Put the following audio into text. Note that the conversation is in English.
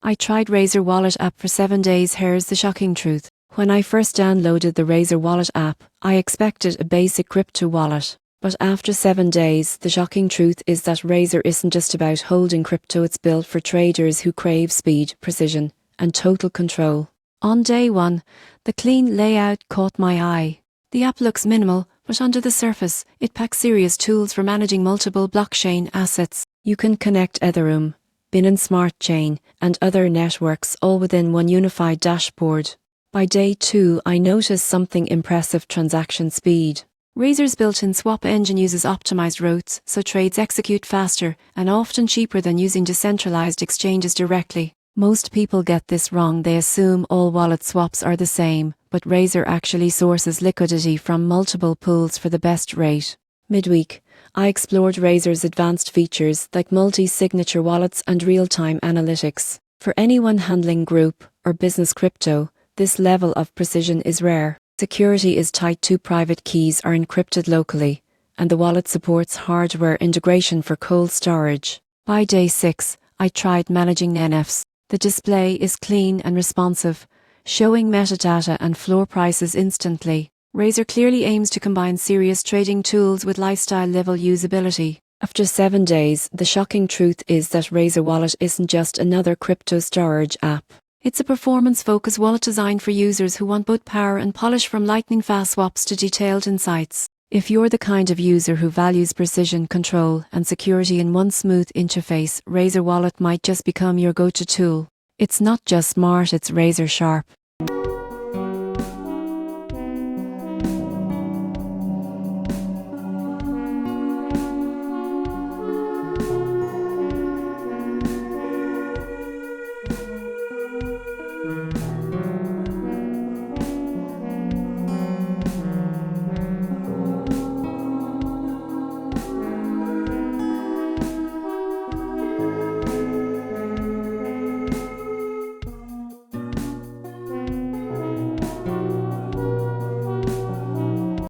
I tried Razer Wallet app for 7 days. Here's the shocking truth. When I first downloaded the Razer Wallet app, I expected a basic crypto wallet. But after 7 days, the shocking truth is that Razer isn't just about holding crypto, it's built for traders who crave speed, precision, and total control. On day 1, the clean layout caught my eye. The app looks minimal, but under the surface, it packs serious tools for managing multiple blockchain assets. You can connect Ethereum, Binance Smart Chain, and other networks all within one unified dashboard. By day 2, I noticed something impressive: transaction speed. Razer's built-in swap engine uses optimized routes, so trades execute faster and often cheaper than using decentralized exchanges directly. Most people get this wrong. They assume all wallet swaps are the same, but Razer actually sources liquidity from multiple pools for the best rate. Midweek, I explored Razer's advanced features like multi-signature wallets and real-time analytics. For anyone handling group or business crypto, this level of precision is rare. Security is tight. 2 private keys are encrypted locally, and the wallet supports hardware integration for cold storage. By day 6, I tried managing NFTs. The display is clean and responsive, showing metadata and floor prices instantly. Razer clearly aims to combine serious trading tools with lifestyle-level usability. After 7 days, the shocking truth is that Razer Wallet isn't just another crypto storage app. It's a performance-focused wallet designed for users who want both power and polish, from lightning-fast swaps to detailed insights. If you're the kind of user who values precision, control, and security in one smooth interface, Razer Wallet might just become your go-to tool. It's not just smart, it's Razer sharp.